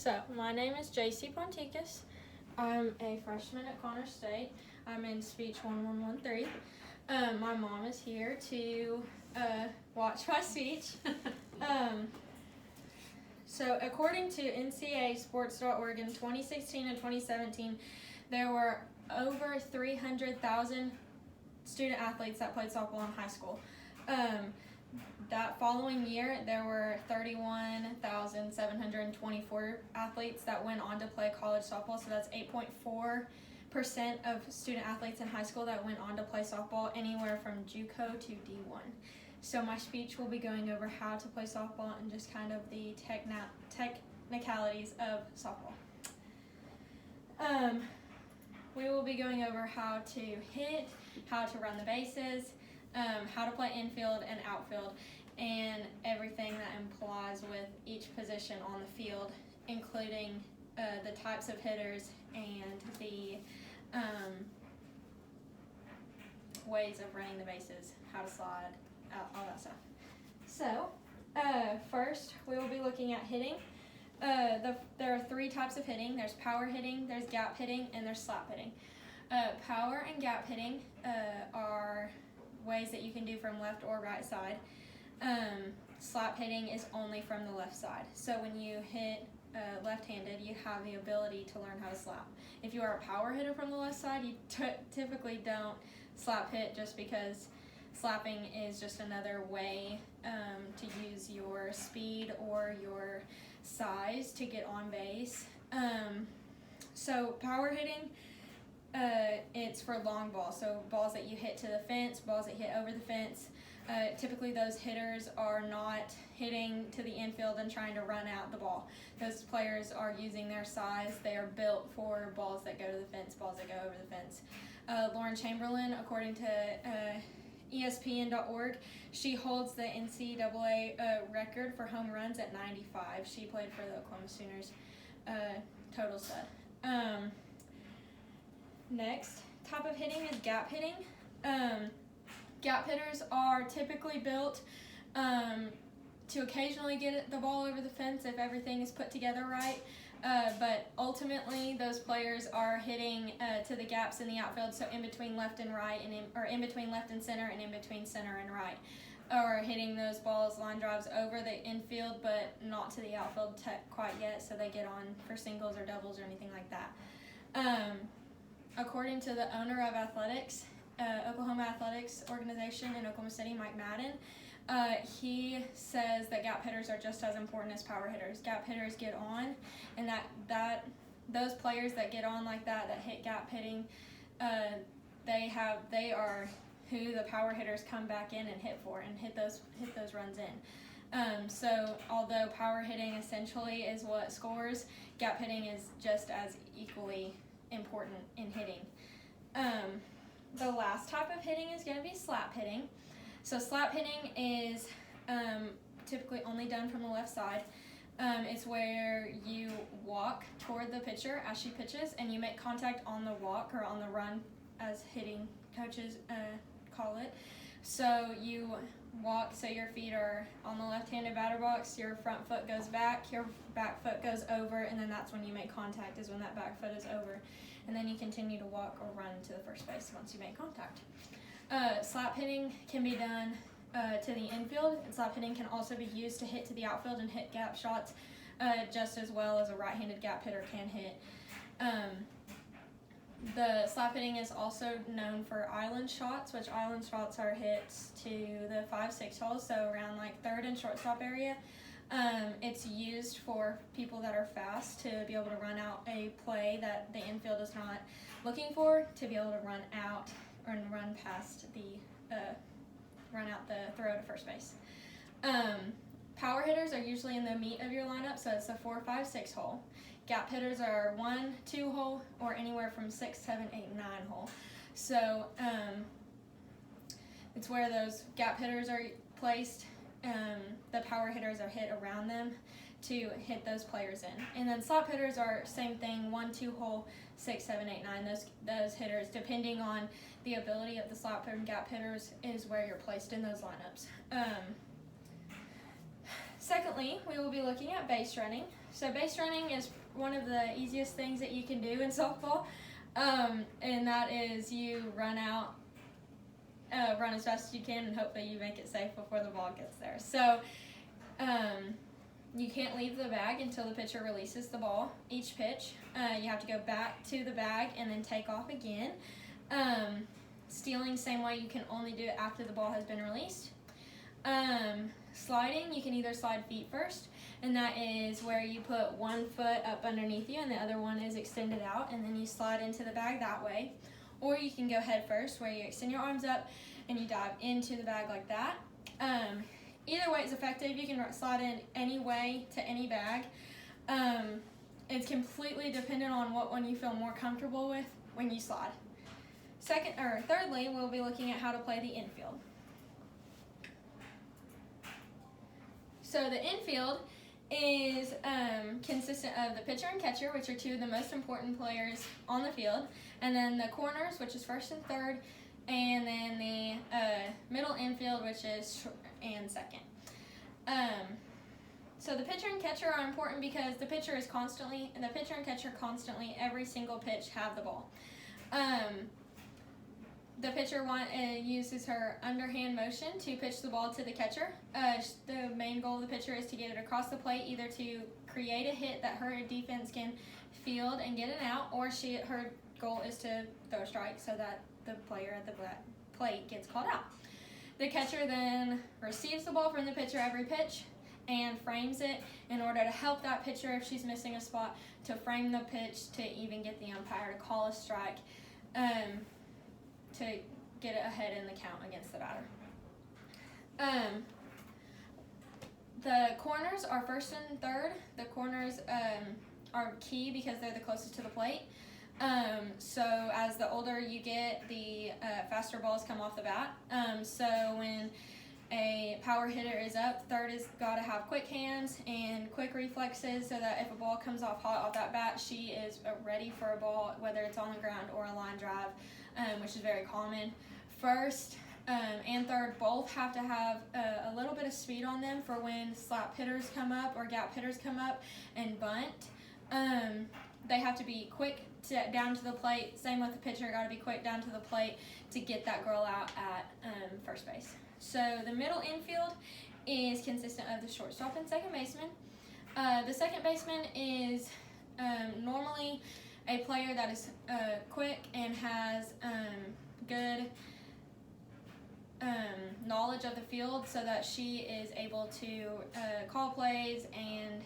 So, my name is JC Ponticus. I'm a freshman at Connor State. I'm in speech 1113. My mom is here to watch my speech. So, according to NCAAsports.org in 2016 and 2017, there were over 300,000 student athletes that played softball in high school. That following year, there were 31,724 athletes that went on to play college softball. So that's 8.4% of student athletes in high school that went on to play softball anywhere from JUCO to D1. So my speech will be going over how to play softball and just kind of the technicalities of softball. We will be going over how to hit, how to run the bases, how to play infield and outfield, and everything that implies with each position on the field, including the types of hitters and the ways of running the bases, how to slide, all that stuff. So, first we will be looking at hitting. There are three types of hitting. There's power hitting, there's gap hitting, and there's slap hitting. Power and gap hitting are ways that you can do from left or right side. Slap hitting is only from the left side. So when you hit left-handed, you have the ability to learn how to slap. If you are a power hitter from the left side, you typically don't slap hit, just because slapping is just another way to use your speed or your size to get on base. So power hitting, it's for long balls, so balls that you hit to the fence, balls that hit over the fence. Typically those hitters are not hitting to the infield and trying to run out the ball. Those players are using their size. They are built for balls that go to the fence, balls that go over the fence. Lauren Chamberlain, according to ESPN.org, she holds the NCAA record for home runs at 95. She played for the Oklahoma Sooners. Total stud. Next type of hitting is gap hitting. Gap hitters are typically built to occasionally get the ball over the fence if everything is put together right. But ultimately, those players are hitting to the gaps in the outfield, so in between left and right, or in between left and center, and in between center and right, or hitting those balls, line drives over the infield, but not to the outfield quite yet, so they get on for singles or doubles or anything like that. According to the owner of athletics, Oklahoma Athletics Organization in Oklahoma City, Mike Madden, he says that gap hitters are just as important as power hitters. Gap hitters get on, and that those players that get on like that hit gap hitting, they are who the power hitters come back in and hit for and hit those runs in. So although power hitting essentially is what scores, gap hitting is just as equally important in hitting. The last type of hitting is going to be slap hitting. So slap hitting is typically only done from the left side. It's where you walk toward the pitcher as she pitches, and you make contact on the walk or on the run, as hitting coaches call it. So you walk, so your feet are on the left-handed batter box, your front foot goes back, your back foot goes over, and then that's when you make contact, is when that back foot is over. And then you continue to walk or run to the first base once you make contact. Slap hitting can be done to the infield, and slap hitting can also be used to hit to the outfield and hit gap shots just as well as a right-handed gap hitter can hit. The slap hitting is also known for island shots, which island shots are hits to the 5-6 holes, so around like third and shortstop area. It's used for people that are fast to be able to run out a play that the infield is not looking for, to be able to run out or run past run out the throw to first base. Power hitters are usually in the meat of your lineup, so it's a 4, 5, 6 hole. Gap hitters are 1, 2 hole, or anywhere from 6, 7, 8, 9 hole. So it's where those gap hitters are placed. The power hitters are hit around them to hit those players in. And then slap hitters are same thing, 1, 2 hole, 6, 7, 8, 9. Those hitters, depending on the ability of the slap and gap hitters, is where you're placed in those lineups. Secondly, we will be looking at base running. So base running is one of the easiest things that you can do in softball, and that is you run as fast as you can, and hopefully you make it safe before the ball gets there. So you can't leave the bag until the pitcher releases the ball. Each pitch, you have to go back to the bag and then take off again. Stealing, same way, you can only do it after the ball has been released. Sliding, you can either slide feet first, and that is where you put one foot up underneath you and the other one is extended out, and then you slide into the bag that way. Or you can go head first, where you extend your arms up and you dive into the bag like that. Either way is effective. You can slide in any way to any bag. It's completely dependent on what one you feel more comfortable with when you slide. Thirdly, we'll be looking at how to play the infield. So the infield is consistent of the pitcher and catcher, which are two of the most important players on the field, and then the corners, which is first and third, and then the middle infield, which is short and second. So the pitcher and catcher are important because the pitcher and catcher constantly, every single pitch, have the ball. The pitcher uses her underhand motion to pitch the ball to the catcher. The main goal of the pitcher is to get it across the plate, either to create a hit that her defense can field and get it out, or her goal is to throw a strike so that the player at the plate gets called out. The catcher then receives the ball from the pitcher every pitch and frames it in order to help that pitcher, if she's missing a spot, to frame the pitch to even get the umpire to call a strike, to get it ahead in the count against the batter. The corners are first and third. The corners are key because they're the closest to the plate. So as the older you get, the faster balls come off the bat. So when a power hitter is up, third has got to have quick hands and quick reflexes so that if a ball comes off hot off that bat, she is ready for a ball, whether it's on the ground or a line drive, which is very common. First and third both have to have a little bit of speed on them for when slap hitters come up or gap hitters come up and bunt. They have to be quick down to the plate. Same with the pitcher, got to be quick down to the plate to get that girl out at first base. So the middle infield is consistent of the shortstop and second baseman. The second baseman is normally a player that is quick and has good knowledge of the field, so that she is able to call plays and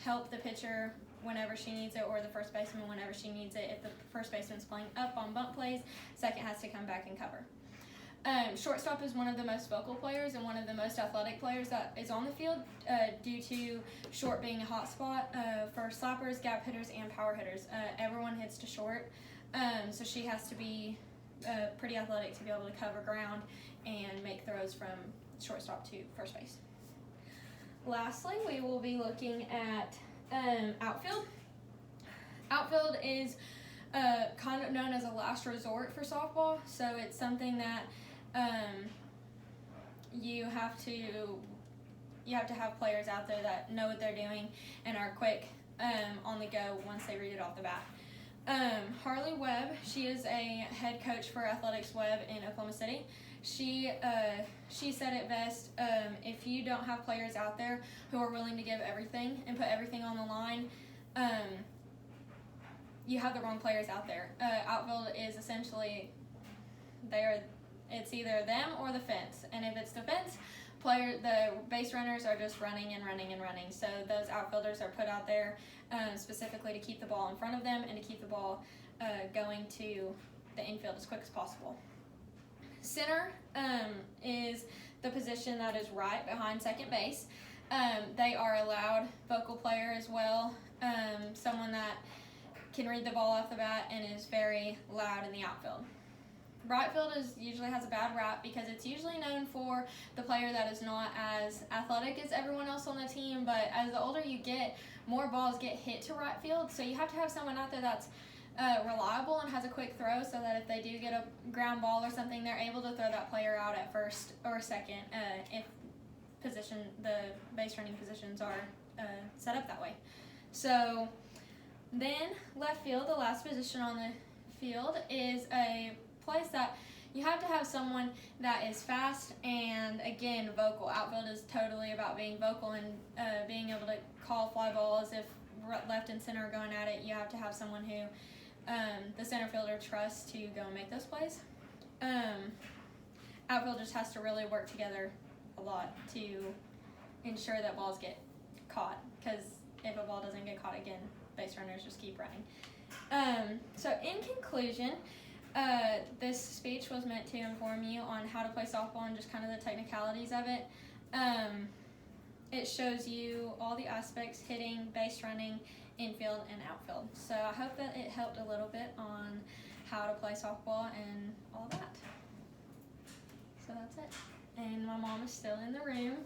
help the pitcher whenever she needs it, or the first baseman whenever she needs it. If the first baseman's playing up on bunt plays, second has to come back and cover. Shortstop is one of the most vocal players and one of the most athletic players that is on the field, due to short being a hot spot for slappers, gap hitters, and power hitters. Everyone hits to short, so she has to be pretty athletic to be able to cover ground and make throws from shortstop to first base. Lastly, we will be looking at outfield. Outfield is kind of known as a last resort for softball, so it's something that you have to have players out there that know what they're doing and are quick on the go once they read it off the bat. Harley Webb, she is a head coach for Athletics Webb in Oklahoma City. She said it best, if you don't have players out there who are willing to give everything and put everything on the line, you have the wrong players out there. Outfield is essentially, it's either them or the fence, and if it's the fence, the base runners are just running and running and running. So those outfielders are put out there specifically to keep the ball in front of them and to keep the ball going to the infield as quick as possible. Center is the position that is right behind second base. They are a loud vocal player as well, someone that can read the ball off the bat and is very loud in the outfield. Right field usually has a bad rap because it's usually known for the player that is not as athletic as everyone else on the team, but as the older you get, more balls get hit to right field, so you have to have someone out there that's reliable and has a quick throw, so that if they do get a ground ball or something, they're able to throw that player out at first or second if the base running positions are set up that way. So then left field, the last position on the field, is a place that you have to have someone that is fast and, again, vocal. Outfield is totally about being vocal and being able to call fly balls. If left and center are going at it, you have to have someone who the center fielder trusts to go and make those plays. Outfield just has to really work together a lot to ensure that balls get caught, because if a ball doesn't get caught again, base runners just keep running. So in conclusion, this speech was meant to inform you on how to play softball and just kind of the technicalities of it. It shows you all the aspects: hitting, base running, infield, and outfield. So I hope that it helped a little bit on how to play softball and all that. So that's it. And my mom is still in the room.